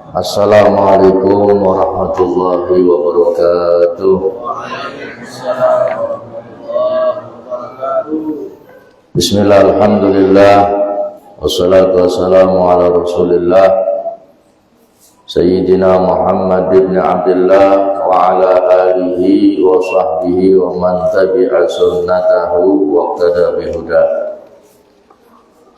Assalamualaikum warahmatullahi wabarakatuh. Bismillah, alhamdulillah, wassalatu wassalamu ala rasulillah Sayyidina Muhammad ibn Abdullah wa ala alihi wa sahbihi wa man tabi'a sunnatahu wa qtada bihuda.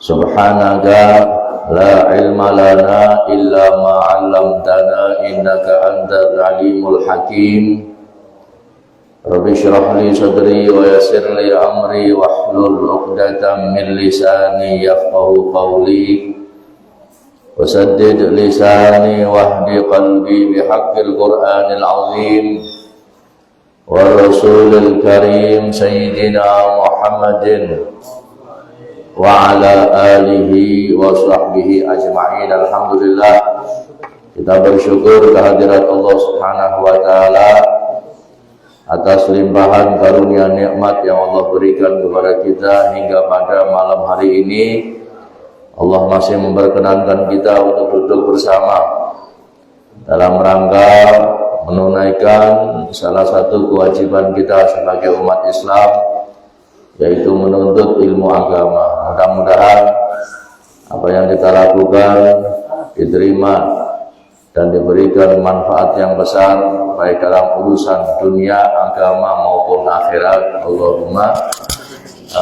Subhanaka la ilma lana illa ma 'allamtana innaka antal alimul hakim. Rabbi shrah li sadri wa yassir li amri wahlul 'uqdatam min lisani yafqahu qawli wasaddid lisani wahdi qalbi bihaqqil qur'anil azim wa rasulil karim sayyidina Muhammadin wa ala alihi wa sahbihi ajma'in. Alhamdulillah, kita bersyukur kehadirat Allah Subhanahu wa taala atas limpahan karunia nikmat yang Allah berikan kepada kita hingga pada malam hari ini. Allah masih memperkenankan kita untuk duduk bersama dalam rangka menunaikan salah satu kewajiban kita sebagai umat Islam, yaitu menuntut ilmu agama. Mudah-mudahan apa yang kita lakukan diterima dan diberikan manfaat yang besar baik dalam urusan dunia, agama maupun akhirat. Allahumma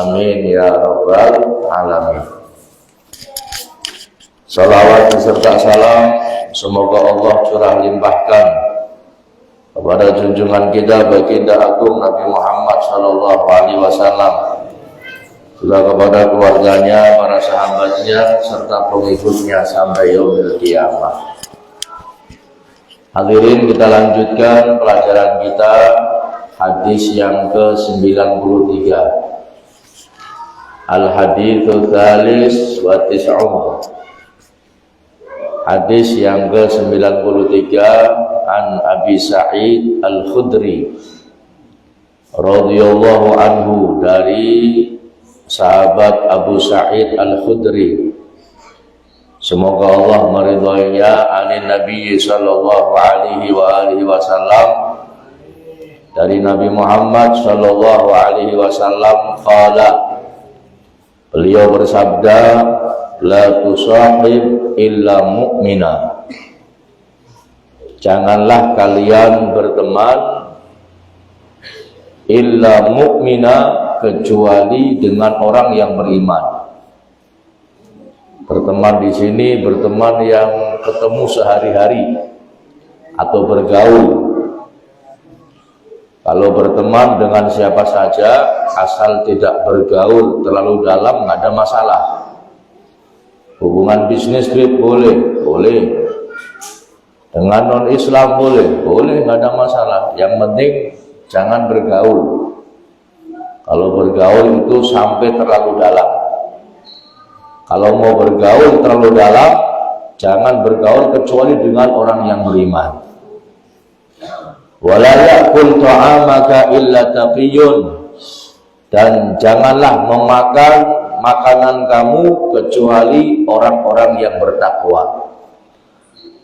amin ya rabbal alamin. Salawat beserta salam semoga Allah curah limpahkan kepada junjungan kita baginda agung Nabi Muhammad sallallahu alaihi wasallam, juga kepada keluarganya, para sahabatnya, serta pengikutnya sampai yaumil qiyamah. Hadirin, kita lanjutkan pelajaran kita, hadis yang ke-93. Al-haditsul tsalis wa tis'un. Hadis yang ke-93 an Abi Sa'id Al-Khudri radhiyallahu anhu, dari sahabat Abu Sa'id Al-Khudri, semoga Allah meridhoinya, anin Nabi sallallahu alaihi wa alihi wasallam, dari Nabi Muhammad sallallahu alaihi wasallam, qala, beliau bersabda, la tusahib illa mu'mina, janganlah kalian berteman illa mu'mina, kecuali dengan orang yang beriman. Berteman di sini berteman yang ketemu sehari-hari atau bergaul. Kalau berteman dengan siapa saja asal tidak bergaul terlalu dalam nggak ada masalah. Hubungan bisnis boleh, dengan non-Islam boleh, nggak ada masalah. Yang penting jangan bergaul. Kalau bergaul itu sampai terlalu dalam. Kalau mau bergaul terlalu dalam, jangan bergaul kecuali dengan orang yang beriman. Wala ya'kul ta'amaka illa taqiyyun, dan janganlah memakan makanan kamu kecuali orang-orang yang bertakwa.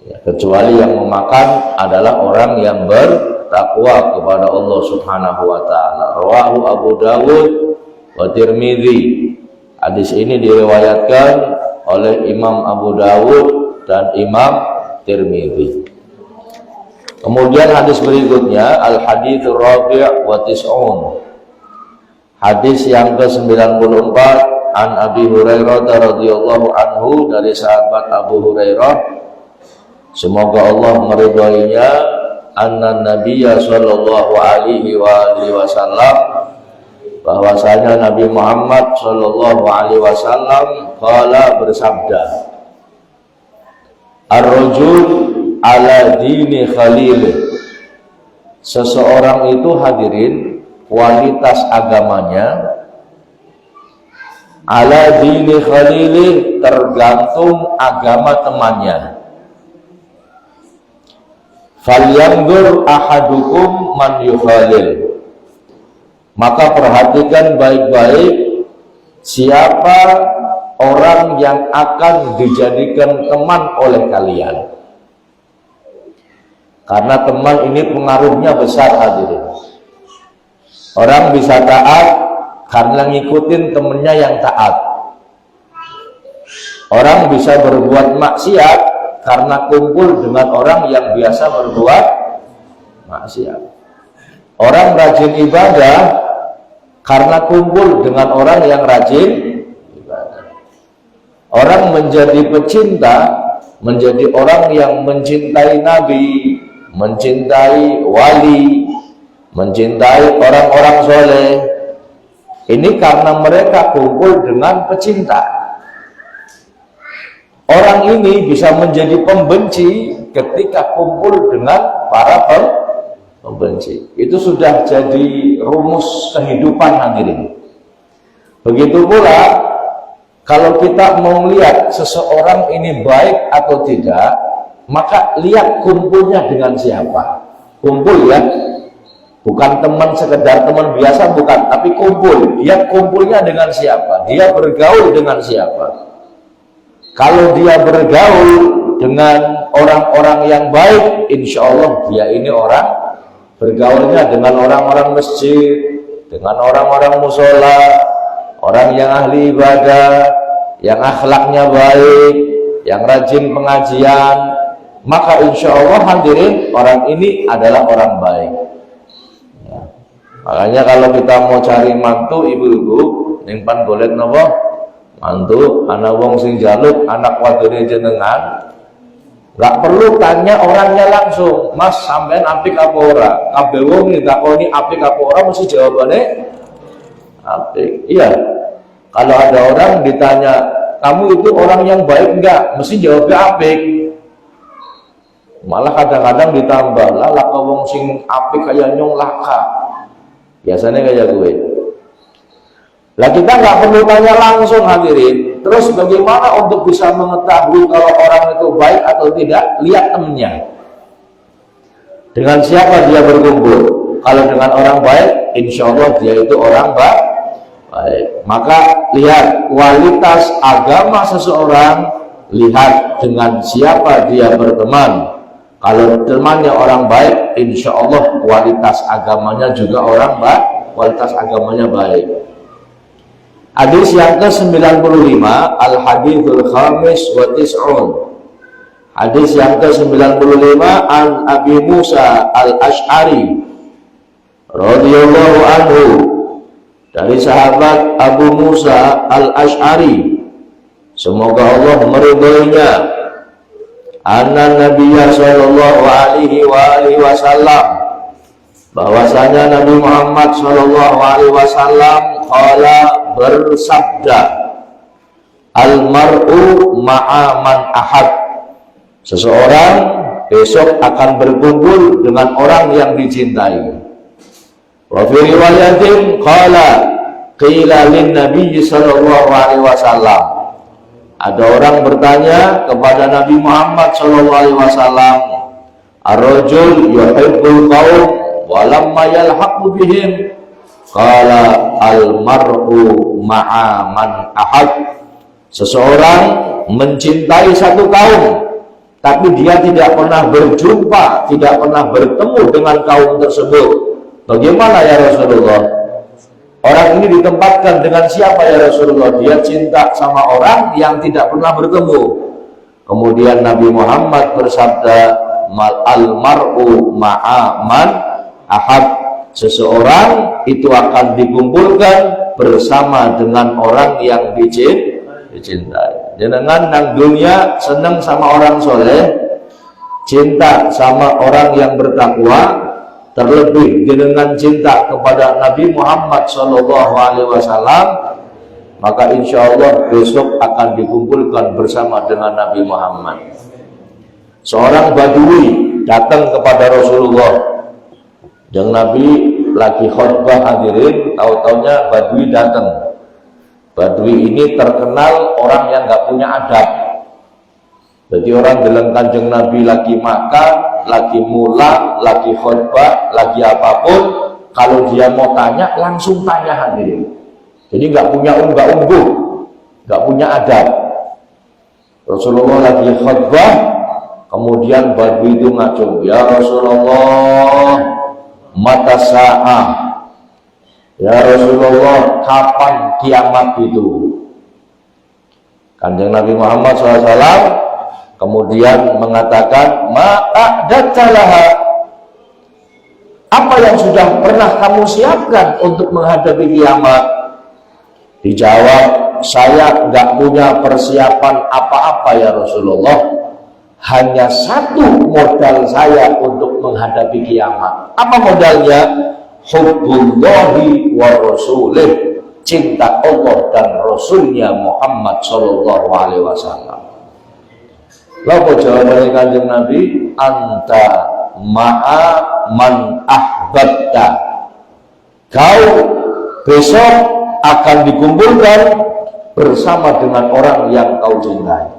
Ya, kecuali yang memakan adalah orang yang bertakwa kepada Allah Subhanahu wa taala. Rawahu Abu Dawud wa Tirmidzi. Hadis ini diriwayatkan oleh Imam Abu Dawud dan Imam Tirmidzi. Kemudian hadis berikutnya, al-hadits rabi' wa tis'un. Hadis yang ke-94 an Abi Hurairah radhiyallahu anhu, dari sahabat Abu Hurairah, semoga Allah meridhoinya, anna Nabiyya sallallahu alaihi wasallam, bahwasanya Nabi Muhammad sallallahu alaihi wasallam qala, bersabda, ar-rajul ala dini khalil, seseorang itu, hadirin, kualitas agamanya ala dini khalili, tergantung agama temannya. Falyanzur ahadukum man yukhalil, maka perhatikan baik-baik siapa orang yang akan dijadikan teman oleh kalian. Karena teman ini pengaruhnya besar hadirin. Orang bisa taat karena ngikutin temennya yang taat. Orang bisa berbuat maksiat karena kumpul dengan orang yang biasa berbuat maksiat. Orang rajin ibadah karena kumpul dengan orang yang rajin ibadah. Orang menjadi pecinta, menjadi orang yang mencintai Nabi, mencintai wali, mencintai orang-orang soleh. Ini karena mereka kumpul dengan pecinta. Orang ini bisa menjadi pembenci ketika kumpul dengan para pembenci. Itu sudah jadi rumus kehidupan hadirin. Begitu pula kalau kita mau lihat seseorang ini baik atau tidak, maka lihat kumpulnya dengan siapa. Kumpul ya, bukan teman sekedar teman biasa, bukan, tapi kumpul. Dia kumpulnya dengan siapa, dia bergaul dengan siapa. Kalau dia bergaul dengan orang-orang yang baik, insya Allah dia ini orang bergaulnya dengan orang-orang masjid, dengan orang-orang musola, orang yang ahli ibadah, yang akhlaknya baik, yang rajin pengajian, maka insya Allah hadirin orang ini adalah orang baik. Ya. Makanya kalau kita mau cari mantu ibu-ibu, nimpan boleh nopo mantu, anak wong sing jaluk, anak wadone jenengan, nggak perlu tanya orangnya langsung, Mas sampean apik apa ora? Kabeh wong takoni apik apa ora mesti jawabannya apik. Iya. Kalau ada orang ditanya, kamu itu orang yang baik enggak? Mesti jawabnya apik. Malah kadang-kadang ditambah, lah laka wong sing apik kayak nyong laka. Biasanya kayak gue. Lah kita nggak perlu tanya langsung hadirin. Terus bagaimana untuk bisa mengetahui kalau orang itu baik atau tidak? Lihat temennya. Dengan siapa dia berkumpul? Kalau dengan orang baik, insya Allah dia itu orang baik. Maka lihat kualitas agama seseorang, lihat dengan siapa dia berteman. Kalau temannya orang baik, insya Allah kualitas agamanya juga orang baik, kualitas agamanya baik. Hadis yang ke-95, Al-Hadithul Khamis wa Tis'un. Hadis yang ke-95 an Abi Musa Al-Ash'ari radhiyallahu anhu, dari sahabat Abu Musa Al-Ash'ari, semoga Allah meridhoinya, anna Nabiyya sallallahu alaihi wasallam, bahwasanya Nabi Muhammad sallallahu alaihi wasallam qala, bersabda, al-mar'u ma'a man ahad, seseorang besok akan berkumpul dengan orang yang dicintai. Wa fi riwayatin qala qila lin nabiy sallallahu alaihi wasallam, ada orang bertanya kepada Nabi Muhammad sallallahu alaihi wasallam, ar-rajul yuhibbul qaum wa lamma yalhaqu bihim, qala al-mar'u ma'a man ahad, seseorang mencintai satu kaum tapi dia tidak pernah berjumpa, tidak pernah bertemu dengan kaum tersebut. Bagaimana ya Rasulullah? Orang ini ditempatkan dengan siapa ya Rasulullah? Dia cinta sama orang yang tidak pernah bertemu. Kemudian Nabi Muhammad bersabda, al-mar'u ma'a man ahad, seseorang itu akan dikumpulkan bersama dengan orang yang dicintai. Jenengan nang dunia seneng sama orang soleh, cinta sama orang yang bertakwa, terlebih dengan cinta kepada Nabi Muhammad SAW, maka insya Allah besok akan dikumpulkan bersama dengan Nabi Muhammad. Seorang Badui datang kepada Rasulullah, yang Nabi lagi khutbah hadirin, tahu-taunya Badui datang. Badui ini terkenal orang yang nggak punya adab. Jadi orang dalam Kanjeng Nabi lagi makan, lagi mulang, lagi khutbah, lagi apapun, kalau dia mau tanya langsung tanya hadirin. Jadi nggak punya unggah-ungguh, nggak punya adab. Rasulullah lagi khutbah, Kemudian Badui itu ngacung, ya Rasulullah, mata sa'ah. Ya Rasulullah, kapan kiamat itu? Kanjeng Nabi Muhammad SAW kemudian mengatakan, ma'adatalah, apa yang sudah pernah kamu siapkan untuk menghadapi kiamat? Dijawab, saya nggak punya persiapan apa-apa ya Rasulullah. Hanya satu modal saya untuk menghadapi kiamat. Apa modalnya? Hubbullahi wa rasulih, cinta Allah dan Rasulnya Muhammad Sallallahu Alaihi Wasallam. Lalu jawabannya Kanjeng Nabi, anta ma'a man ahbabta. Kau besok akan dikumpulkan bersama dengan orang yang kau cintai.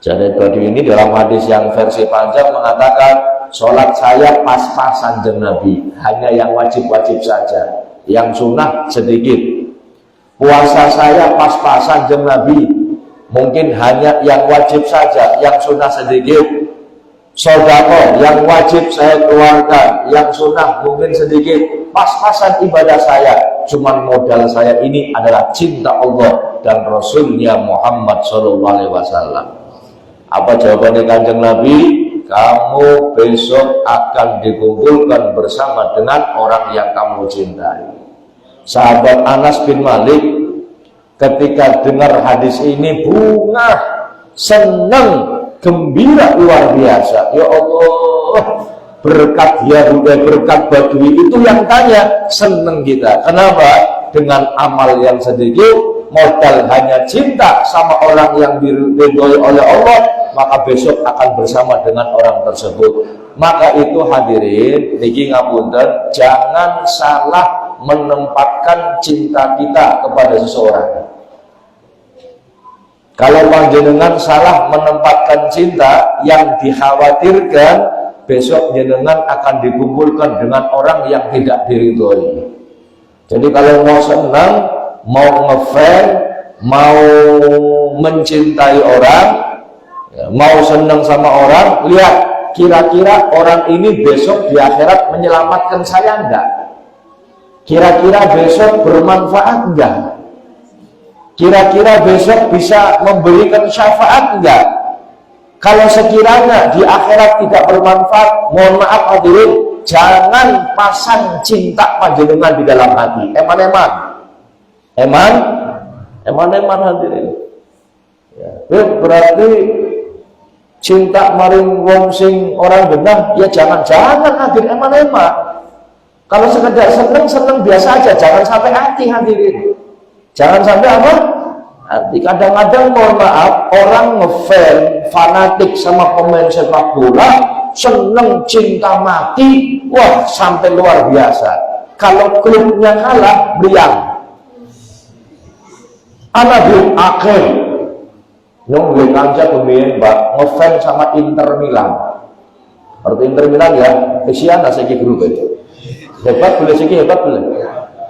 Jadi Badui ini dalam hadis yang versi panjang mengatakan, sholat saya pas-pasan jeng Nabi, hanya yang wajib-wajib saja, yang sunnah sedikit. Puasa saya pas-pasan jeng Nabi, mungkin hanya yang wajib saja, yang sunnah sedikit. Sedekah yang wajib saya keluarkan, yang sunnah mungkin sedikit. Pas-pasan ibadah saya, cuman modal saya ini adalah cinta Allah dan Rasulnya Muhammad SAW. Apa jawabannya Kanjeng Nabi? Kamu besok akan dikumpulkan bersama dengan orang yang kamu cintai. Sahabat Anas bin Malik ketika dengar hadis ini bungah, senang, gembira luar biasa. Ya Allah, berkat Yahudi, berkat Badui itu yang tanya, senang kita. Kenapa? Dengan amal yang sedikit, modal hanya cinta sama orang yang diridhoi oleh Allah, maka besok akan bersama dengan orang tersebut. Maka itu hadirin, niki ngapunten, jangan salah menempatkan cinta kita kepada seseorang. Kalau panjenengan salah menempatkan cinta, yang dikhawatirkan besok jenengan akan dikumpulkan dengan orang yang tidak diridhoi. Jadi kalau mau senang, mau ngefans, mau mencintai orang, ya, mau senang sama orang, lihat kira-kira orang ini besok di akhirat menyelamatkan saya enggak? Kira-kira besok bermanfaat enggak? Kira-kira besok bisa memberikan syafaat enggak? Kalau sekiranya di akhirat tidak bermanfaat, mohon maaf hadirin, jangan pasang cinta panjenengan di dalam hati. Eman hadirin. Ya, berarti cinta maring wong sing orang genah, ya jangan hadirin, eman. Kalau sekedar seneng biasa aja, jangan sampai hati hadirin. Jangan sampai apa? Hati. Kadang-kadang mohon maaf, orang ngefans, fanatik sama pemain sepak bola, seneng cinta mati, wah sampai luar biasa. Kalau klubnya kalah, beriang. Anak duit akhir nungguin aja pemain ngefans sama Inter Milan. Arti Inter Milan ya, kesian lah segi grup itu. Hebat boleh segi hebat boleh.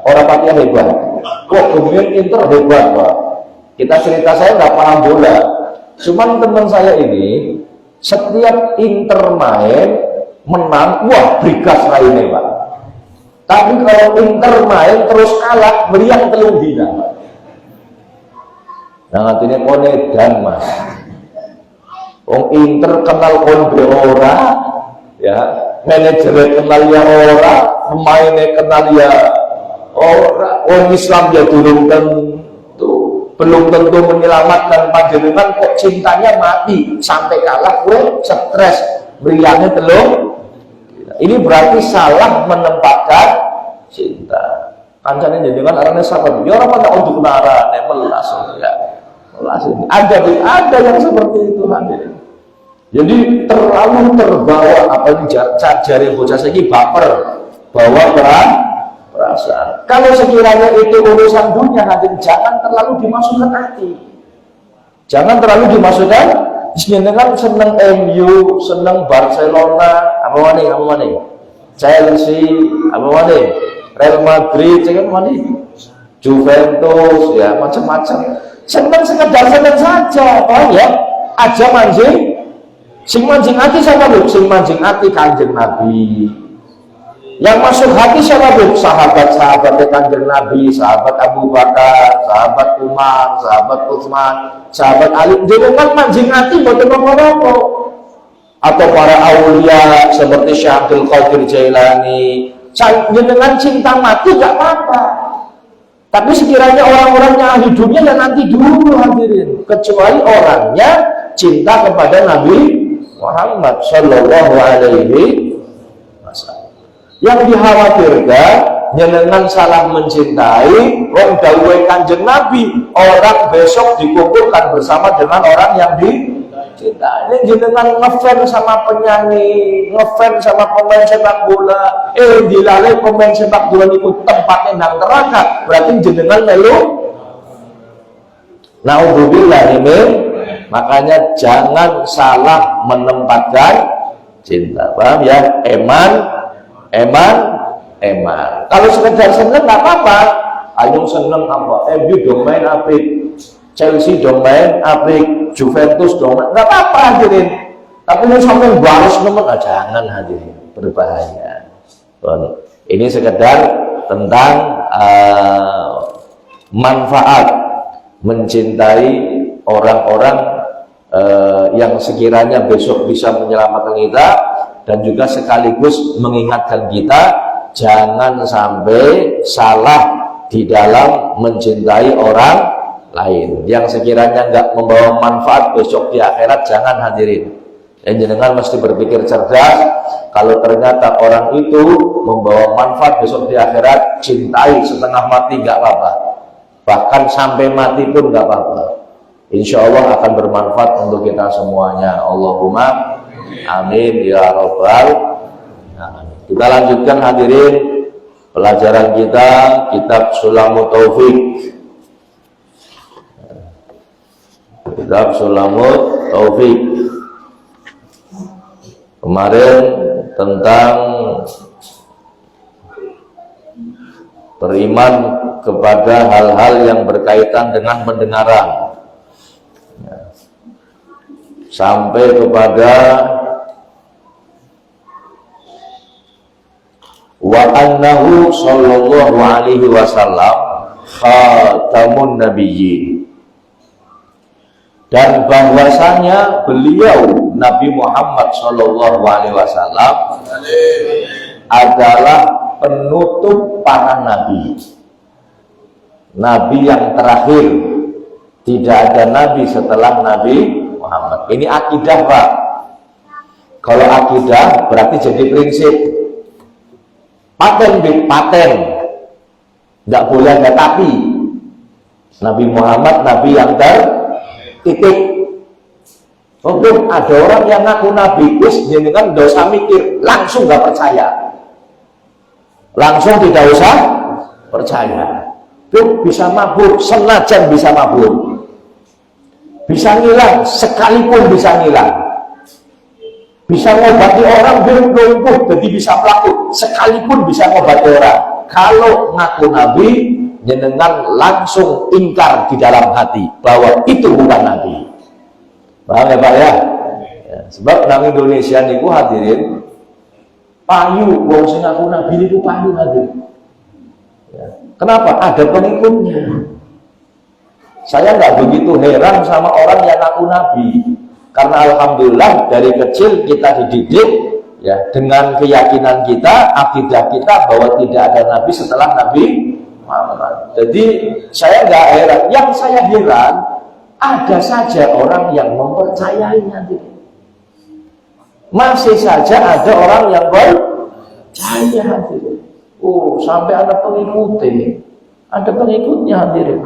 Orang patinya hebat. Wah pemain Inter hebat Pak. Kita cerita, saya nggak paham bola. Cuman teman saya ini setiap Inter main menang, wah brigas lainnya Pak. Tapi kalau Inter main terus kalah, meriang telung dina Pak. Nah artinya konedan Mas. Wong Inter kenal konbe ora, ya manajernya kenal ya ora, pemainnya kenal ya ora. Wong Islam ya belum tentu menyelamatkan panjenengan, kok cintanya mati sampai kalah, gue stres, beriannya telung. Ini berarti salah menempatkan cinta. Kancane jenengan arane sahabat, ya ora pada untuk narane melas ya. Ada yang seperti itu hadirin. Jadi terlalu terbawa apa ini jari bocah saiki baper, bawa perasaan. Kalau sekiranya itu urusan dunia, hadirin, jangan terlalu dimasukkan hati. Jangan terlalu dimasukkan. Jenengan seneng MU, seneng Barcelona, apa mana? Chelsea, apa mana? Real Madrid, apa mana? Juventus, ya macam-macam. Seneng sekedar seneng saja, oh ya, aja mancing Sing mancing hati siapa Bu? Sing mancing hati Kanjeng Nabi. Yang masuk hati siapa Bu? Sahabat-sahabatnya Kanjeng Nabi, sahabat Abu Bakar, sahabat Umar, sahabat Utsman, sahabat Ali. Jenengan mancing hati boten apa-apa. Atau para aulia seperti Syekh Abdul Qadir Jailani. Jenengan cinta mati gak apa-apa. Tapi sekiranya orang-orangnya ahli dunia dan nanti dulu hadirin, kecuali orangnya cinta kepada Nabi Muhammad Sallallahu Alaihi Wasallam. Yang dikhawatirkan jenengan salah mencintai wong dawuhe Kanjeng Nabi, orang besok dikumpulkan bersama dengan orang yang dicintai. Ini jenengan ngefans sama penyanyi, ngefans sama pemain sepak bola, dilalai pemain sepak bola itu tempatnya nang neraka, berarti jenengan melu. Naudzubillah ini. Makanya jangan salah menempatkan cinta, paham ya? Eman. Kalau sekedar seneng nggak apa-apa. Ayo seneng apa? MU dong main apik, Chelsea dong main apik, Juventus dong main, nggak apa-apa hadirin. Tapi mau sampai balas nomor, jangan hadirin, berbahaya. Ini sekedar tentang manfaat mencintai orang-orang yang sekiranya besok bisa menyelamatkan kita, dan juga sekaligus mengingatkan kita jangan sampai salah di dalam mencintai orang lain yang sekiranya nggak membawa manfaat besok di akhirat. Jangan hadirin. Yang jenengan mesti berpikir cerdas. Kalau ternyata orang itu membawa manfaat besok di akhirat, cintai setengah mati nggak apa-apa, bahkan sampai mati pun nggak apa-apa. Insya Allah akan bermanfaat untuk kita semuanya. Allahumma amin ya rabbal alamin. Kita lanjutkan hadirin pelajaran kita, kitab Sulamut Taufik. Kitab Sulamut Taufik. Kemarin tentang beriman kepada hal-hal yang berkaitan dengan pendengaran, sampai kepada wa annahu sallallahu alaihi wasallam khatamun nabiyyin, dan bahwasanya beliau Nabi Muhammad sallallahu alaihi wasallam adalah penutup para nabi, nabi yang terakhir. Tidak ada nabi setelah Nabi Muhammad. Ini akidah Pak. Kalau akidah berarti jadi prinsip. Paten, nggak boleh ada tapi. Nabi Muhammad nabi yang titik. Walaupun ada orang yang ngaku nabi, wis jenengan nggak usah mikir, langsung nggak percaya, langsung tidak usah percaya. Itu bisa mabur, senajan bisa mabur, bisa ngilang, sekalipun bisa ngilang, bisa ngobati orang belum lumpuh, jadi bisa pelaku, sekalipun bisa ngobati orang. Kalau ngaku nabi, jenengan langsung ingkar di dalam hati bahwa itu bukan nabi. Paham ya Pak ya? Sebab nang Indonesia niku hadirin payu, wong sing ngaku nabi niku payu hadirin. Kenapa? Ada pengikutnya. Saya nggak begitu heran sama orang yang ngaku nabi, karena alhamdulillah dari kecil kita dididik ya dengan keyakinan kita, akidah kita bahwa tidak ada nabi setelah Nabi Muhammad. Jadi saya nggak heran. Yang saya heran, ada saja orang yang mempercayainya. Masih saja ada orang yang percaya. Oh, sampai ada pengikutnya, hadirin.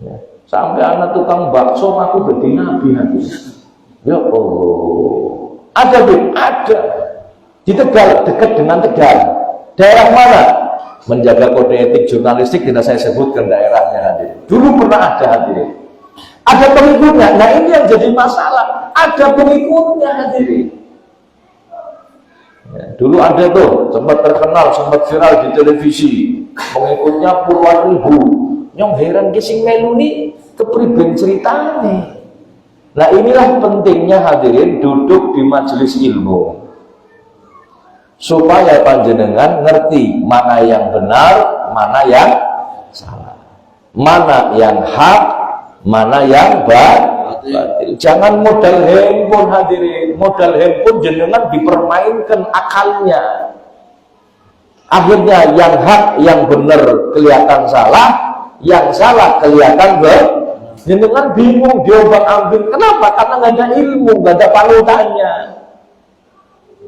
Ya. Sampai anak tukang bakso aku jadi nabi hadirin. Ya Allah, ada di Tegal, dekat dengan Tegal. Daerah mana? Menjaga kode etik jurnalistik tidak saya sebutkan daerahnya hadirin. Dulu pernah ada hadirin. Ada pengikutnya. Nah ini yang jadi masalah. Ada pengikutnya hadirin. Ya, dulu ada tuh, sempat terkenal, sempat viral di televisi, pengikutnya puluhan ribu. Yang heran kising melu nih kepriben ceritanya. Nah inilah pentingnya hadirin duduk di majelis ilmu, supaya panjenengan ngerti mana yang benar, mana yang salah, mana yang hak, mana yang batil. Jangan modal handphone hadirin, modal handphone jenengan dipermainkan akalnya. Akhirnya yang hak, yang benar kelihatan salah, yang salah kelihatan benar. Jenengan bingung diombang-ambing. Kenapa? Karena nggak ada ilmu, nggak ada panutannya.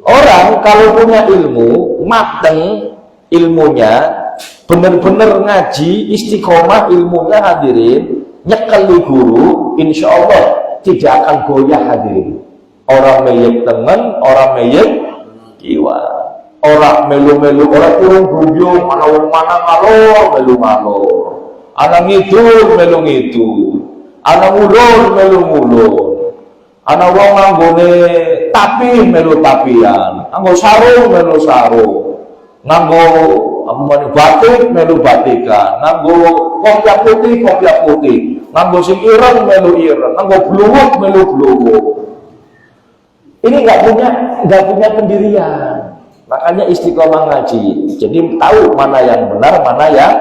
Orang kalau punya ilmu, mateng ilmunya, benar-benar ngaji, istiqomah ilmunya hadirin, nyekeli guru, insya Allah tidak akan goyah hadirin. Orang meyek temen, orang meyek jiwa. Orang melu-melu, orang turun guyung, mana ngalor, melu-ngalor. Anak ngidul, melu ngidul. Anak ngulur, melu ngulur. Anak wong nganggone tapi melu tapian. Nganggo sarung, melu sarung. Nganggo batik, melu batikan. Nganggo kopiah putih, kopiah putih. Nganggo sing ireng, melu ireng. Nganggo bluwuk, melu bluwuk. Ini nggak punya pendirian. Makanya istiqomah ngaji. Jadi tahu mana yang benar, mana yang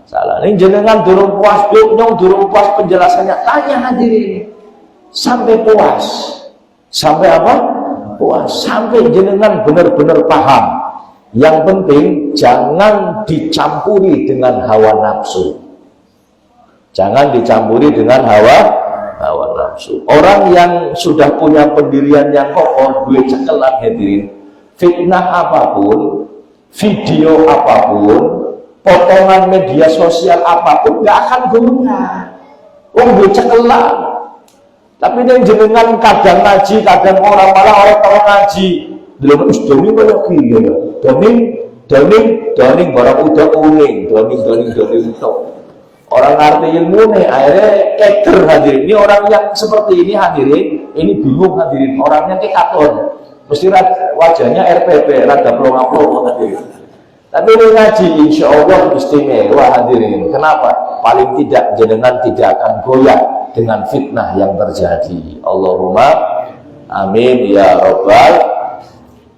salah. Ini jenengan durung puas, nyong durung puas penjelasannya. Tanya hadirin sampai puas. Sampai apa? Puas. Sampai jenengan benar-benar paham. Yang penting jangan dicampuri dengan hawa nafsu. Jangan dicampuri dengan hawa nafsu. Orang yang sudah punya pendirian yang kokoh, duit cekelan hadirin, fitnah apapun, video apapun, potongan media sosial apapun nggak akan guna. Duit cekelan. Tapi yang jenengan kadang ngaji, kadang orang malah orang ngaji. Belum doni banyak kiri, doni barang udah kuning, doni itu. Orang ngerti ilmu nih, akhirnya keker hadirin. Ini orang yang seperti ini hadirin, ini bingung hadirin. Orangnya kekaton, mesti wajahnya RPP, rada pelongo-pelongo hadirin. Tapi ini ngaji, insya Allah istimewa hadirin. Kenapa? Paling tidak jenengan tidak akan goyah dengan fitnah yang terjadi. Allahumma amin ya robbal.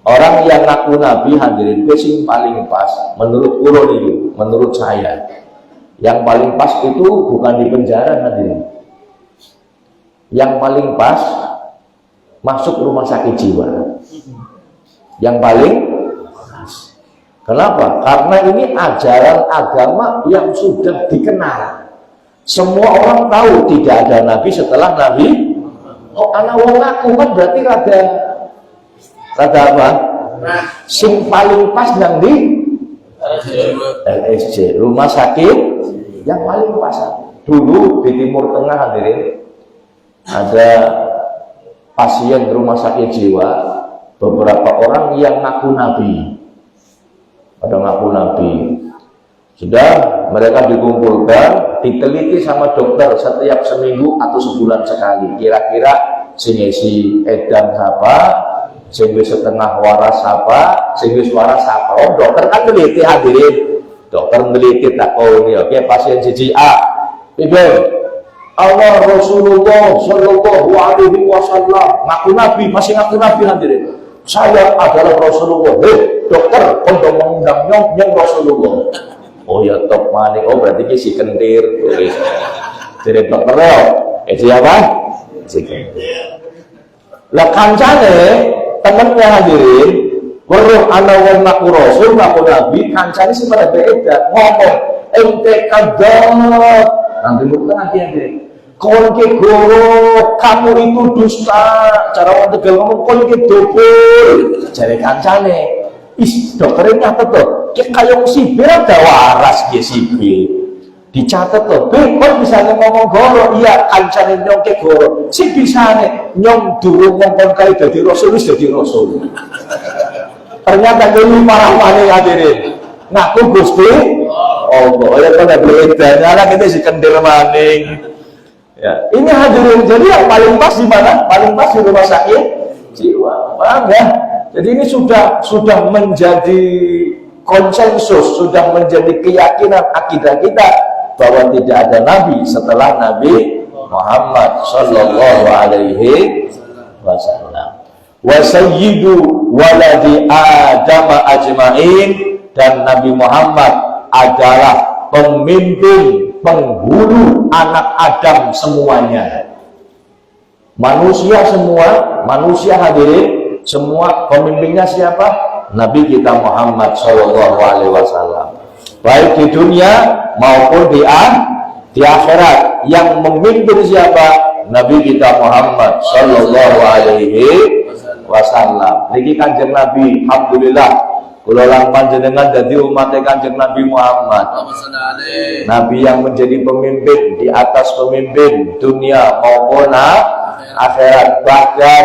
Orang yang ngaku nabi hadirin, itu paling pas menurut ulun, menurut saya. Yang paling pas itu bukan di penjara hadirin. Yang paling pas masuk rumah sakit jiwa. Yang paling pas. Kenapa? Karena ini ajaran agama yang sudah dikenal. Semua orang tahu tidak ada nabi setelah nabi. Oh, anak wong ngaku kan berarti rada apa? Sing paling pas yang di RSJ, rumah sakit yang paling pas. Dulu di Timur Tengah hadirin ada pasien rumah sakit jiwa, beberapa orang yang ngaku nabi. Ada ngaku nabi. Sudah mereka dikumpulkan, diteliti sama dokter setiap seminggu atau sebulan sekali. Kira-kira sing isi edan apa, sing setengah waras apa, sing waras apa. Oh, dokter kan teliti hadirin. Dokter meneliti tak ini, oke, pasien siji A. Ibu, Allah Rasulullah Shallallahu Alaihi Wasallam ngaku nabi, masih ngaku nabi hadirin. Saya adalah Rasulullah. Dokter, kondom mengundang nyong Rasulullah. Oh ya top maning. Oh berarti ini si kentir. Jadi dokter lo, siapa? Si kentir. Lah kancane temennya hadirin, weruh ana wong ngaku rasul, ngaku nabi, kancane sing pada beda ngomong ente kadang nanti bukan hadirin. Kon ke goro, kamu itu dusta. Cara orang Tegal ngomong kon ke dobel. Jare kancane, is dokternya nyatet tuh. Kayak sipir ada waras dia sipir. Dicatat tuh, kon bisa ngomong goro, iya kancane nyong ke goro. Si bisa nyong durung ngomong kali jadi rasul, jadi rasul. Ternyata dulu marah-marah hadirin. Ngaku Gusti Allah. Ya kan ada bedanya lah kita si kendir maning. Ya, ini hadirin. Jadi yang paling pas di mana? Paling pas di rumah sakit jiwa. Paham ya? Jadi ini sudah menjadi konsensus, sudah menjadi keyakinan akidah kita bahwa tidak ada nabi setelah Nabi Muhammad sallallahu alaihi wasallam. Wa sayyidu waladi Adam ajma'in, dan Nabi Muhammad adalah pemimpin penghulu anak Adam semuanya. Manusia semua, manusia hadirin semua, pemimpinnya siapa? Nabi kita Muhammad sallallahu alaihi wasallam. Baik di dunia maupun di akhirat, yang memimpin siapa? Nabi kita Muhammad sallallahu alaihi wasallam. Niki Kanjeng Nabi, alhamdulillah kula lang panjenengan dadi umat Kanjeng Nabi Muhammad. Nabi yang menjadi pemimpin di atas pemimpin dunia maupun akhirat. Bahkan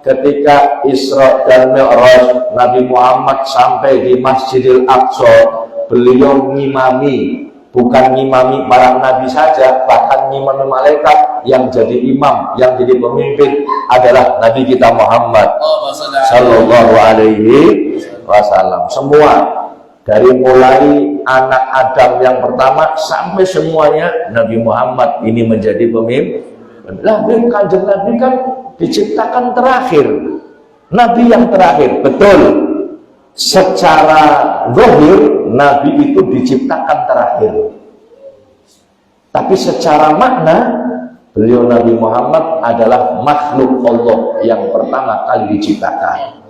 ketika Isra dan Mi'raj, Nabi Muhammad sampai di Masjidil Aqsa, beliau ngimami, bukan ngimami para nabi saja, bahkan ngimami malaikat. Yang jadi imam, yang jadi pemimpin adalah Nabi kita Muhammad sallallahu alaihi wasallam. Semua, dari mulai anak Adam yang pertama sampai semuanya, Nabi Muhammad ini menjadi pemimpin. Lah, Kanjeng Nabi kan diciptakan terakhir, Nabi yang terakhir, betul. Secara zahir Nabi itu diciptakan terakhir, tapi secara makna beliau Nabi Muhammad adalah makhluk Allah yang pertama kali diciptakan.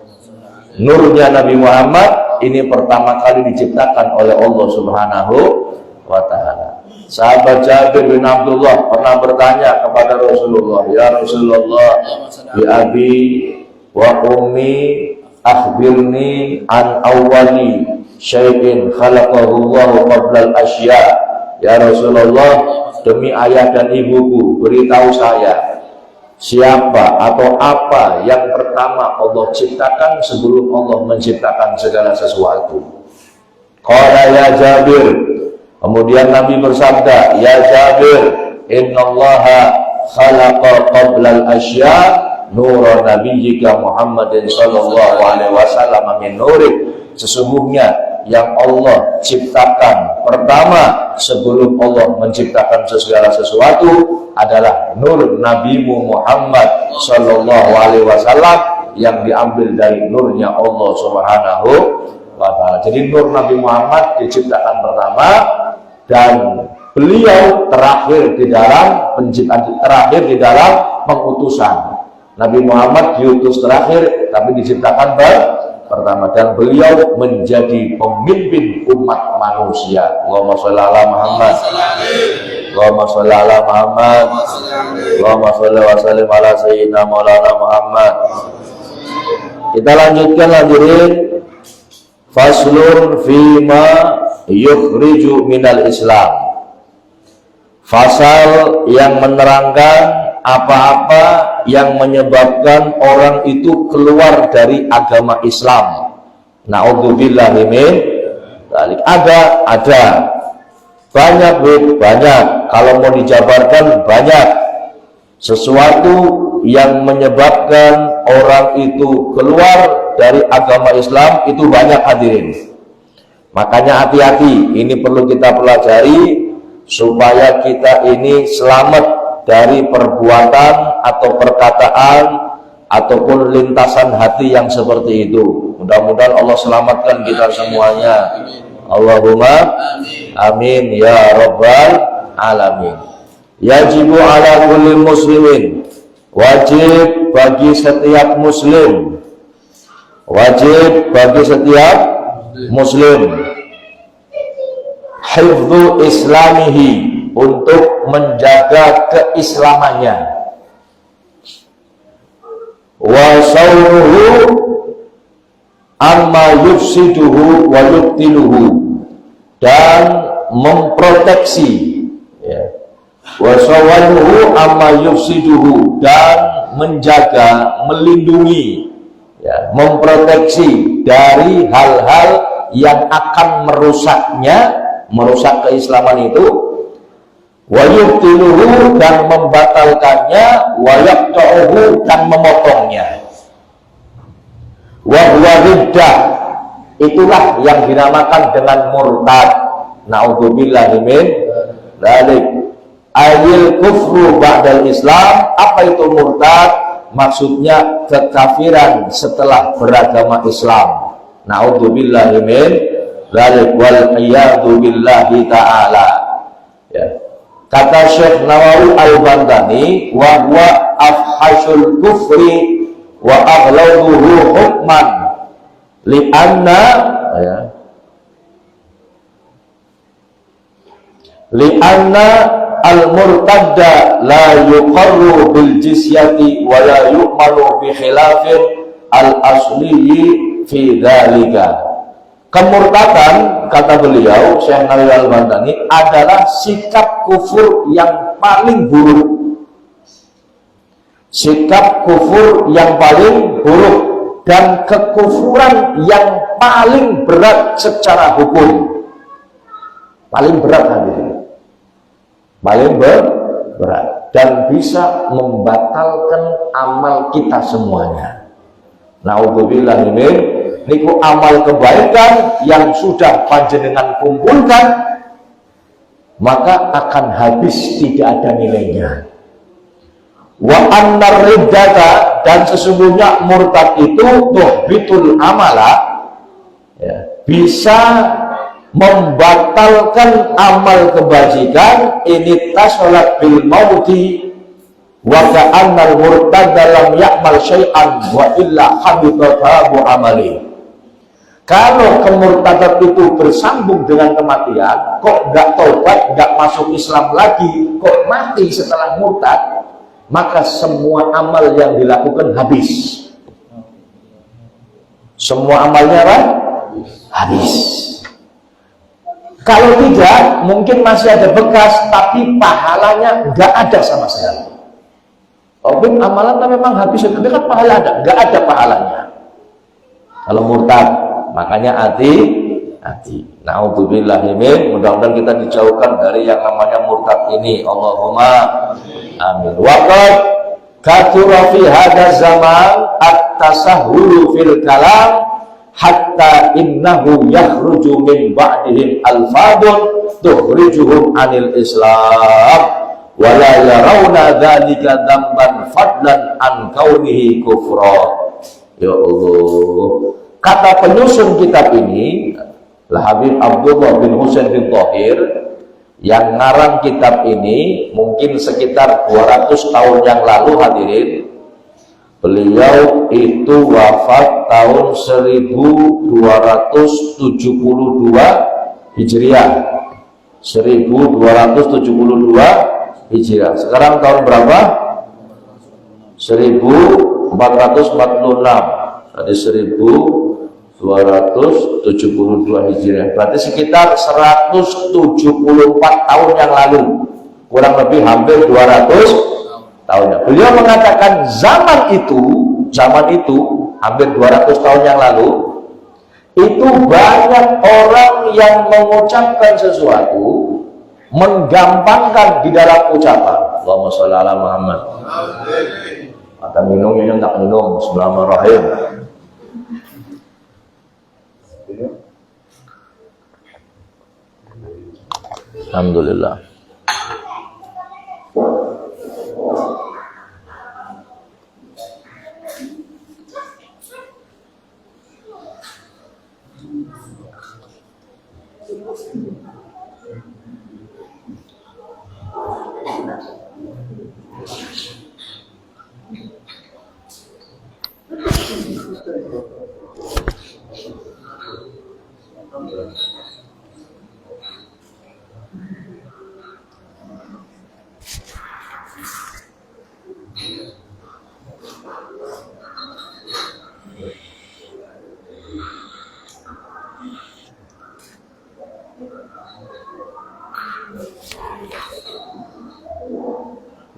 Nurnya Nabi Muhammad ini pertama kali diciptakan oleh Allah Subhanahu wa ta'ala. Sahabat Jabir bin Abdullah pernah bertanya kepada Rasulullah, ya Rasulullah, bi abi wa ummi akhbirni an awwali syai'in khalaqahu Allah qabla al-asya. Ya Rasulullah, demi ayah dan ibuku, beritahu saya siapa atau apa yang pertama Allah ciptakan sebelum Allah menciptakan segala sesuatu. Qala ya Jabir, kemudian Nabi bersabda, ya Jabir, innallaha khalaqa qabla al-asya nura nabiyyika Muhammadin sallallahu alaihi wasallam min nurik. Sesungguhnya yang Allah ciptakan pertama sebelum Allah menciptakan segala sesuatu adalah nur Nabimu Muhammad sallallahu alaihi wasallam, yang diambil dari nurnya Allah Subhanahu wa ta'ala. Jadi nur Nabi Muhammad diciptakan pertama, dan beliau terakhir di dalam penciptaan, terakhir di dalam pengutusan. Nabi Muhammad diutus terakhir tapi diciptakan pertama, dan beliau menjadi pemimpin umat manusia. Allahumma sholli ala Muhammad, Allahumma sholli ala Muhammad, Allahumma sholli wa sallim ala sayyidina maulana Muhammad. Kita lanjutkan hadirin. Faslun fima yukhriju minal Islam. Fasal yang menerangkan apa-apa yang menyebabkan orang itu keluar dari agama Islam. Na'udzubillahi min dzalik. Ada banyak, banyak. Kalau mau dijabarkan banyak. Sesuatu yang menyebabkan orang itu keluar dari agama Islam itu banyak hadirin. Makanya hati-hati, ini perlu kita pelajari supaya kita ini selamat dari perbuatan atau perkataan ataupun lintasan hati yang seperti itu. Mudah-mudahan Allah selamatkan kita semuanya. Allahumma amin ya rabbal alamin. Yajibu ala kulli muslimin, wajib bagi setiap muslim, wajib bagi setiap muslim, hifdzu islamihi, untuk menjaga keislamannya, wa sawruhu amma yufsiduhu wa yubtiluhu, dan memproteksi, ya, wa sawruhu amma yufsiduhu, dan menjaga, melindungi, ya, memproteksi dari hal-hal yang akan merusaknya, merusak keislaman itu, wa yubtiluhu, dan membatalkannya, wa yaqta'uhu, dan memotongnya. Wa huwa riddah, itulah yang dinamakan dengan murtad. Na'udzubillahi min dzalik. ayil kufru ba'dal Islam. Apa itu murtad? Maksudnya kekafiran setelah beragama Islam. Na'udzubillahi min dzalik wal iyadu billahi ta'ala. Ya. Kata Syekh Nawawi Al-Bantani, wa huwa afhashul kufri wa aghladuhu hukman li'anna ya, li'anna al-murtadda la yuqarru bil jizyati wa la yu'malu bi khilafin al-asliyi fi dzalika. Kemurtadan, kata beliau Syekh Nawawi Al-Bantani, adalah sikap kufur yang paling buruk. Sikap kufur yang paling buruk dan kekufuran yang paling berat secara hukum. Paling berat hadirin. Paling berat dan bisa membatalkan amal kita semuanya. Na'udzubillahi min niku amal kebaikan yang sudah panjenengan kumpulkan, maka akan habis, tidak ada nilainya. Wa annar riddata, dan sesungguhnya murtad itu tuhbitul amala, ya, bisa membatalkan amal kebajikan. Ini tasolat bil mauti wa ka'annal murtad dalam ya'mal syai'an wa illa habitahu amali. Kalau kemurtadan itu bersambung dengan kematian, kok nggak taubat, nggak masuk Islam lagi, kok mati setelah murtad, maka semua amal yang dilakukan habis. Semua amalnya apa? Habis. Kalau tidak, mungkin masih ada bekas, tapi pahalanya nggak ada sama sekali. Oke, amalan memang habis, tapi kan pahala ada, nggak ada pahalanya. Kalau murtad, makanya hati-hati. Na'udzubillahi min, mudah-mudahan kita dijauhkan dari yang namanya murtad ini. Allahumma amin. Waqad kathura fi hadha zaman at-tasahhulu fil kalam hatta innahu yakhruju min ba'dihim alfadun tukhrijuhum anil Islam wa la yarawna dzalika dzamban fadlan an kaunihi kufra. Ya Allah. Kata penyusun kitab ini, Habib Abdullah bin Husain bin Thahir, yang ngarang kitab ini mungkin sekitar 200 tahun yang lalu hadirin. Beliau itu wafat tahun 1272 Hijriah. 1272 Hijriah. Sekarang tahun berapa? 1446. Tadi 1272 Hijriah. Berarti sekitar 174 tahun yang lalu. Kurang lebih hampir 200 tahun. Beliau mengatakan zaman itu hampir 200 tahun yang lalu, itu banyak orang yang mengucapkan sesuatu, menggampangkan di dalam ucapan. Allahumma sholli ala Muhammad. Kata minumnya tak minum. Bismillahirrahmanirrahim. Alhamdulillah.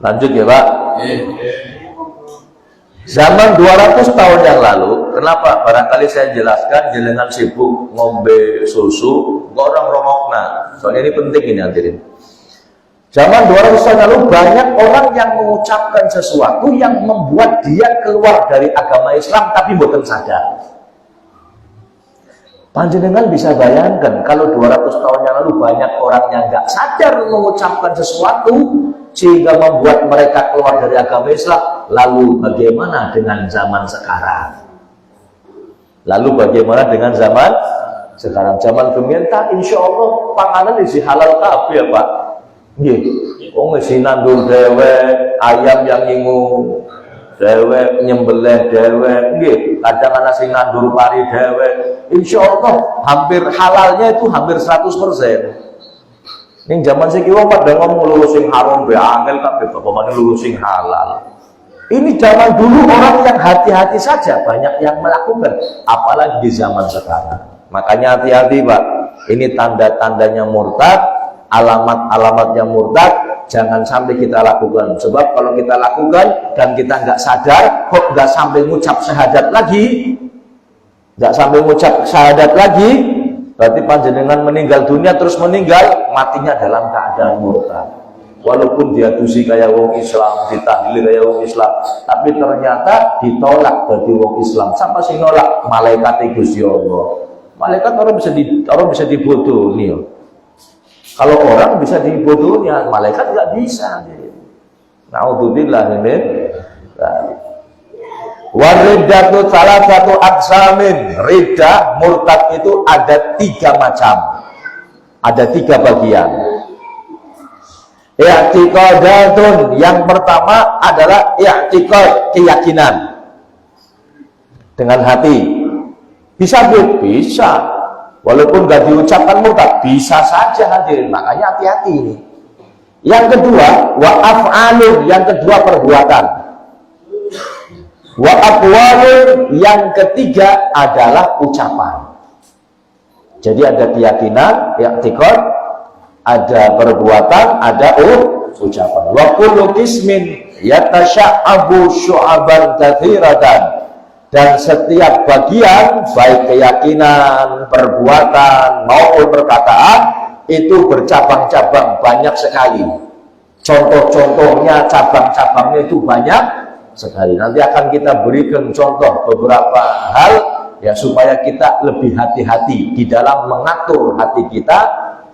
Lanjut ya Pak. Zaman 200 tahun yang lalu, kenapa? Barangkali saya jelaskan, jenengan sibuk ngombe susu, kok orang rongokna. Soalnya ini penting ini hadirin. Zaman 200 tahun lalu banyak orang yang mengucapkan sesuatu yang membuat dia keluar dari agama Islam tapi bukan sadar. Panjenengan bisa bayangkan kalau 200 tahun yang lalu banyak orang yang nggak sadar mengucapkan sesuatu sehingga membuat mereka keluar dari agama Islam. Lalu bagaimana dengan zaman sekarang? Lalu bagaimana dengan zaman sekarang? Zaman pemerintah, insya Allah panganan isi halal kabeh ya Pak. Nggih, wong isi nandur dewe, ayam yang ngingu dewe, nyembelih dewe, nggih, kadang ana sing nandur pari dewe. Insya Allah hampir halalnya itu hampir 100%. Ning zaman saiki wong padha ngomong lho sing haram be angel kabeh apa meneh lho sing halal. Ini zaman dulu orang yang hati-hati saja banyak yang melakukan, apalagi di zaman sekarang. Makanya hati-hati Pak. Ini tanda-tandanya murtad, alamat-alamatnya murtad. Jangan sampai kita lakukan. Sebab kalau kita lakukan dan kita nggak sadar, kok nggak sampai ngucap syahadat lagi, berarti panjenengan meninggal dunia terus meninggal, matinya dalam keadaan murtad. Walaupun dia dusi kayak wong Islam, ditahlil kayak wong Islam, tapi ternyata ditolak dari wong Islam. Siapa sih nolak? Malaikat Gusti Allah. Malaikat orang bisa dibodohi. Kalau orang bisa dibodohi, malaikat nggak bisa. Naudzubillah min dzalik. Wariddatu salah satu aksamin. Riddah murtad itu ada 3 macam, ada 3 bagian. I'tiqadatun, yang pertama adalah i'tiqad, keyakinan dengan hati. Bisa Bu? Bisa. Walaupun gak diucapkan murtad, bisa saja hadirin. Makanya hati-hati ini. Yang kedua, wa af'alun, yang kedua perbuatan. Wa aqwalun, yang ketiga adalah ucapan. Jadi ada keyakinan, i'tiqad, ada perbuatan, ada ucapan. Wa kullu qismin yatasha'abu syu'aban katsiratan. Dan setiap bagian, baik keyakinan, perbuatan, maupun perkataan, itu bercabang-cabang banyak sekali. Contoh-contohnya, cabang-cabangnya itu banyak sekali. Nanti akan kita berikan contoh beberapa hal, ya supaya kita lebih hati-hati di dalam mengatur hati kita,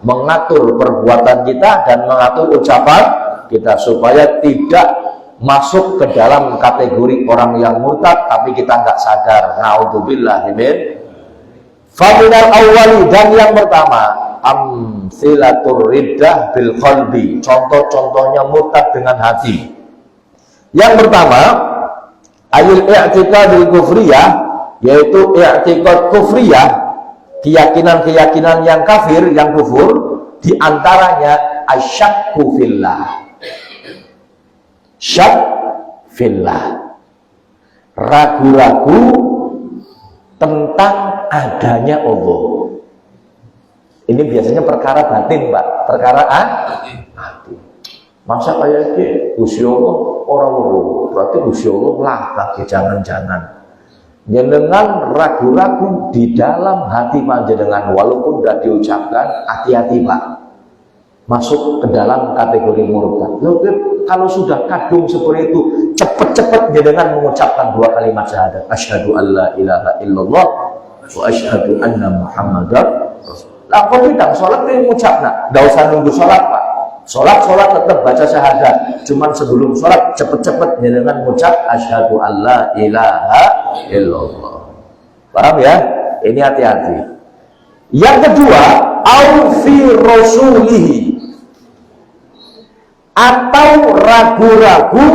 mengatur perbuatan kita, dan mengatur ucapan kita, supaya tidak masuk ke dalam kategori orang yang murtad tapi kita nggak sadar. Naudzubillah min. Faminal awwali, dan yang pertama, amsilatur riddah bil qalbi, contoh-contohnya murtad dengan hati. Yang pertama, ayul i'tiqadul kufriyah, yaitu i'tiqad kufriyah, keyakinan-keyakinan yang kafir, yang kufur, diantaranya asyakku fillah. Syak fillah, ragu-ragu tentang adanya Allah. Ini biasanya perkara batin Pak, perkara hati. Masa kayak gitu, Gusti Allah orang-orang, berarti Gusti Allah lakak, jangan-jangan. Jenengan ragu-ragu di dalam hati panjenengan, walaupun sudah diucapkan, hati-hati Pak, masuk ke dalam kategori murtad. Kalau sudah kadung seperti itu, cepat-cepat jenengan mengucapkan 2 kalimat syahadat. Asyhadu an la ilaha illallah wa asyhadu anna muhammadar rasulullah. Lah kok tidak sholat itu mengucapkan, tidak usah nunggu sholat Pak. Sholat tetap baca syahadat. Cuman sebelum sholat cepat-cepat jenengan mengucap asyhadu an la ilaha illallah. Paham ya? Ini hati-hati. Yang kedua, au fi rasulihi, atau ragu-ragu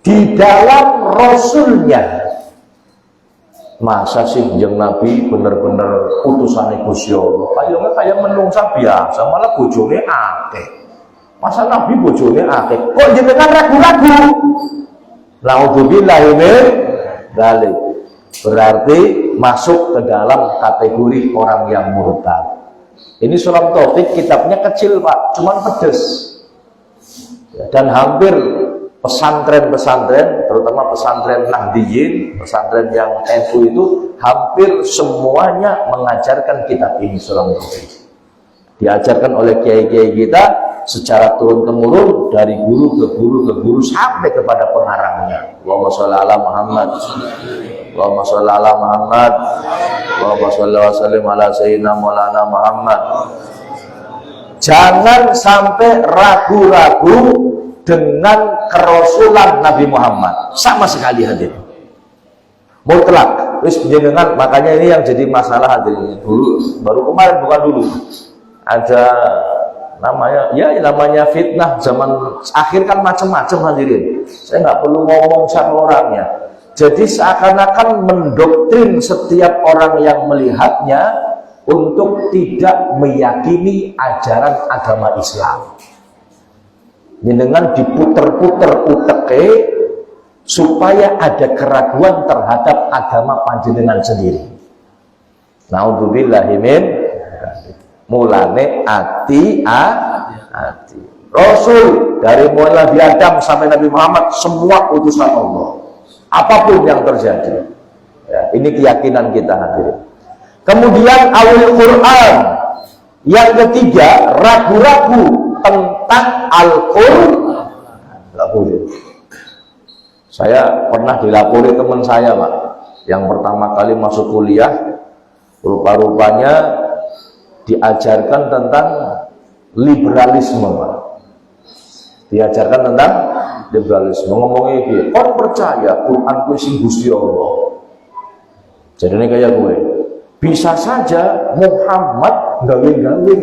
di dalam rasulnya. Masa sih yang Nabi bener-bener utusan Gusti Allah, kayak menungsa biasa, malah bojone akeh. Masa Nabi bojone akeh, kok jenengan ragu-ragu? Naudzubillah min dzalik. Berarti masuk ke dalam kategori orang yang murtad. Ini Sulam Taufik, kitabnya kecil Pak, cuman pedes. Dan hampir pesantren-pesantren, terutama pesantren Nahdiyin, pesantren yang NU itu, hampir semuanya mengajarkan kitab ini, Sulam Taufik. Diajarkan oleh kiai-kiai kita secara turun-temurun, dari guru ke guru ke guru sampai kepada pengarangnya. Allahumma sholli ala Muhammad Allahumma sholli ala Muhammad. Allahumma sholli wa sallim ala sayyidina Maulana Muhammad. Jangan sampai ragu-ragu dengan kerasulan Nabi Muhammad sama sekali hadir. Mutlak. Wis jenengan, makanya ini yang jadi masalah hadirin dulu, baru kemarin bukan dulu. Ada namanya fitnah zaman akhir kan macam-macam hadirin. Saya nggak perlu ngomong siapa orangnya. Jadi seakan-akan mendoktrin setiap orang yang melihatnya untuk tidak meyakini ajaran agama Islam. Dengan diputer-puter uteke supaya ada keraguan terhadap agama panjenengan sendiri. Naudzubillahi min mulane ati. Rasul dari mulai Nabi Adam sampai Nabi Muhammad semua utusan Allah. Apapun yang terjadi. Ya, ini keyakinan kita hadirin. Kemudian awil Quran. Yang ketiga, ragu-ragu tentang Al-Quran. Nggak boleh. Saya pernah dilapori teman saya, Pak, yang pertama kali masuk kuliah, rupa-rupanya diajarkan tentang liberalisme, Pak. Diajarkan tentang liberalisme. Ngomongnya gitu, kon percaya Quran ku sing Gusti Allah. Jadi ini kayak gue. Bisa saja Muhammad gawe-gawe.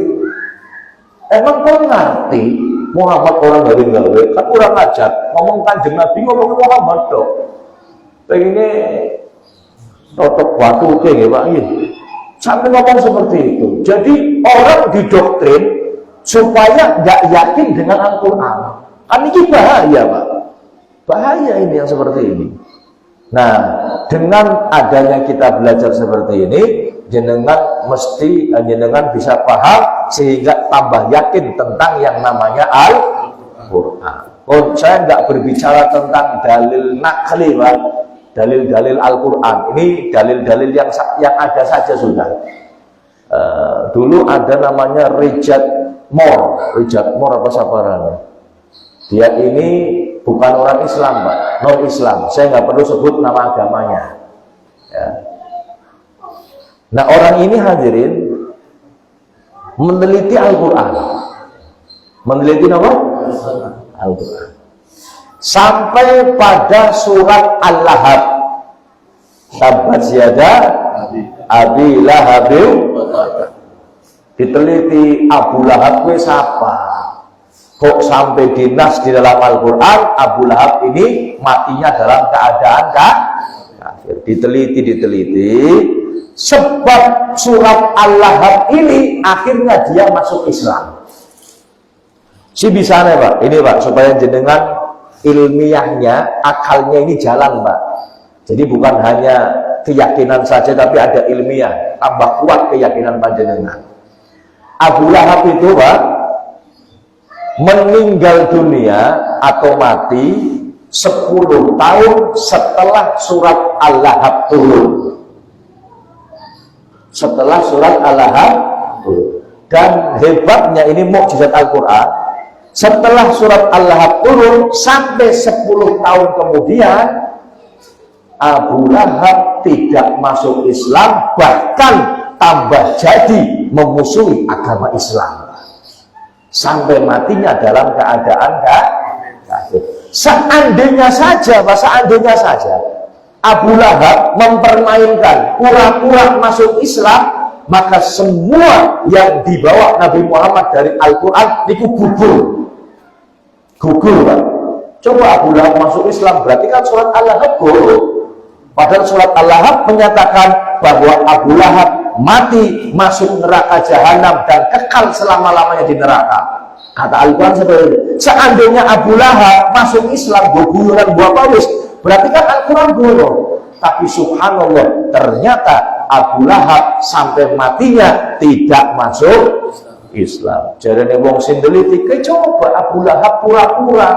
Emang kau ngerti Muhammad orang gawe-gawe? Kan kurang ajar. Ngomong Kanjeng Nabi ngomong Muhammad dong. Pengennya totok batu kayak Pak. Sampai ngomong seperti itu. Jadi orang didoktrin supaya nggak yakin dengan Al-Quran. Kan ini bahaya, Pak. Bahaya ini yang seperti ini. Nah, dengan adanya kita belajar seperti ini, jenengan bisa paham sehingga tambah yakin tentang yang namanya Al-Quran. Oh, saya nggak berbicara tentang dalil nakli, Pak. Dalil-dalil Al-Quran. Ini dalil-dalil yang ada saja sudah. Dulu ada namanya Richard Moore apa sabarannya. Dia ini bukan orang Islam, Pak, non-Islam. Saya nggak perlu sebut nama agamanya. Ya. Nah, orang ini hadirin meneliti Al-Quran. Meneliti apa? Al-Quran. Sampai pada surat Al-Lahab. Tabbat yada Abi Lahab. Diteliti Abu Lahab kuwi siapa? Kok sampai dinas di dalam Al-Quran Abu Lahab ini matinya dalam keadaan kafir. Diteliti. Sebab surat Al-Lahab ini akhirnya dia masuk Islam. Si bisa nih, Pak. Ini, Pak, supaya jenengan ilmiahnya, akalnya ini jalan, Pak. Jadi bukan hanya keyakinan saja, tapi ada ilmiah. Tambah kuat keyakinan panjenengan. Abu Lahab itu, Pak, meninggal dunia atau mati 10 tahun setelah surat Al-Lahab turun. Setelah surat Al-Lahab turun. Dan hebatnya ini mukjizat Al-Quran. Setelah surat Al-Lahab turun sampai 10 tahun kemudian Abu Lahab tidak masuk Islam, bahkan tambah jadi memusuhi agama Islam sampai matinya dalam keadaan kafir. Seandainya saja Abu Lahab mempermainkan pura-pura masuk Islam, maka semua yang dibawa Nabi Muhammad dari Al-Quran itu gugur, Pak. Coba Abu Lahab masuk Islam, berarti kan surat Al-Lahab gugur. Padahal surat Al-Lahab menyatakan bahwa Abu Lahab mati masuk neraka jahanam dan kekal selama-lamanya di neraka. Kata Al-Quran seperti itu. Seandainya Abu Lahab masuk Islam guyuran buah pawis, berarti kan Al-Quran gugur. Tapi subhanallah, ternyata Abu Lahab sampai matinya tidak masuk Islam. Jadi wong sing neliti, coba Abu Lahab pura-pura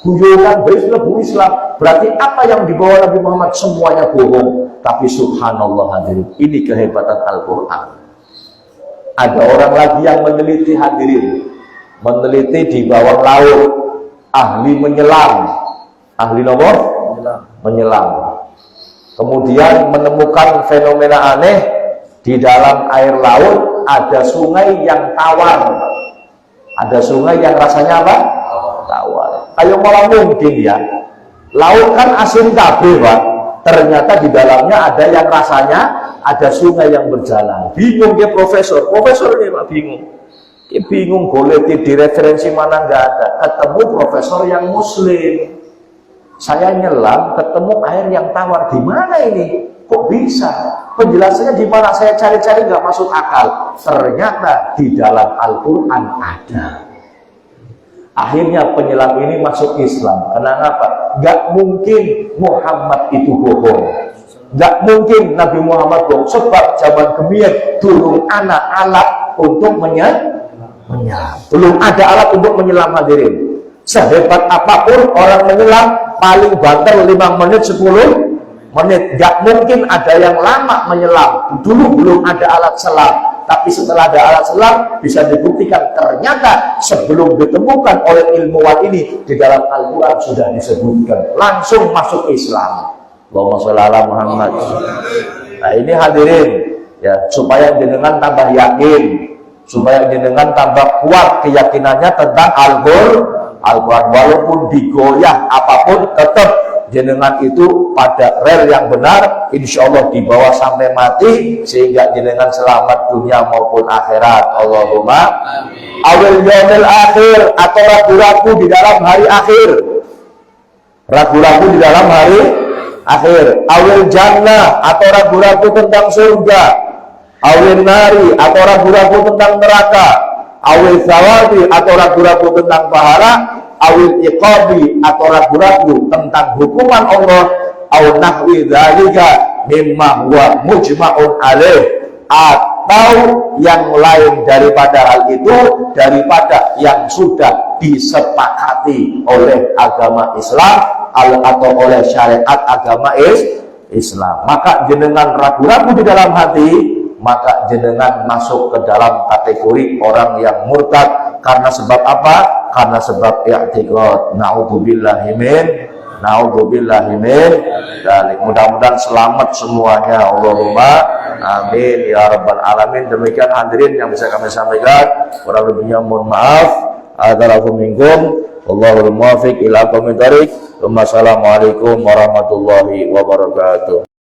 guyonan lebu Islam, berarti apa yang dibawa Nabi Muhammad semuanya bohong. Tapi subhanallah hadirin, ini kehebatan Al-Quran. Ada orang lagi yang meneliti hadirin, meneliti di bawah laut, ahli menyelam, ahli nomor menyelam. kemudian menemukan fenomena aneh di dalam air laut, ada sungai yang tawar. Ada sungai yang rasanya apa? Tawar. Ayo malah mungkin ya, laut kan asin kabeh, Pak. Ternyata di dalamnya ada yang rasanya, ada sungai yang berjalan. Bingung dia profesor ini Pak, bingung. Dia bingung, boleh di referensi mana nggak ada. Ketemu profesor yang muslim. Saya nyelam, ketemu air yang tawar. Di mana ini? Kok bisa? Penjelasannya di mana? Saya cari-cari nggak masuk akal. Ternyata di dalam Al-Quran ada. Akhirnya penyelam ini masuk Islam. Kenapa? Nggak mungkin Muhammad itu bohong. Nggak mungkin Nabi Muhammad bohong. Sebab zaman kemian turun anak alat untuk menyelam. Belum ada alat untuk menyelam, hadirin. Sehebat apapun orang menyelam, paling banter 5 menit, 10 menit. Gak mungkin ada yang lama menyelam. Dulu belum ada alat selam, tapi setelah ada alat selam bisa dibuktikan ternyata sebelum ditemukan oleh ilmuwan ini di dalam Al-Quran sudah disebutkan. Langsung masuk Islam. Allahumma sholli ala Muhammad. Nah ini hadirin ya, supaya jenengan tambah yakin, supaya jenengan tambah kuat keyakinannya tentang Al-Quran. Walaupun digoyah apapun, tetap jenengan itu pada rel yang benar, insya Allah dibawa sampai mati, sehingga jenengan selamat dunia maupun akhirat. Allahumma awil yaumil akhir, atau ragu-ragu di dalam hari akhir. Ragu-ragu di dalam hari akhir. Awil jannah, atau ragu-ragu tentang surga. Awil nari, atau ragu-ragu tentang neraka. Awil thawabi, atau ragu-ragu tentang pahala. Awil iqabi, atau ragu-ragu tentang hukuman Allah. Aw nahwi dzalika mimma huwa mujma'un alaih, atau yang lain daripada hal itu, daripada yang sudah disepakati oleh agama Islam atau oleh syariat agama Islam. Maka jenengan ragu-ragu di dalam hati, maka jenengan masuk ke dalam kategori orang yang murtad. Karena sebab apa? Karena sebab i'tiqad. Na'udzubillahi min dzalik. Mudah-mudahan selamat semuanya. Allahumma amin ya rabbal alamin. Demikian hadirin yang bisa kami sampaikan. Kurang lebihnya mohon maaf. Adzallahu minkum. Wallahul muwaffiq ila aqwamit thoriq. Wassalamualaikum warahmatullahi wabarakatuh.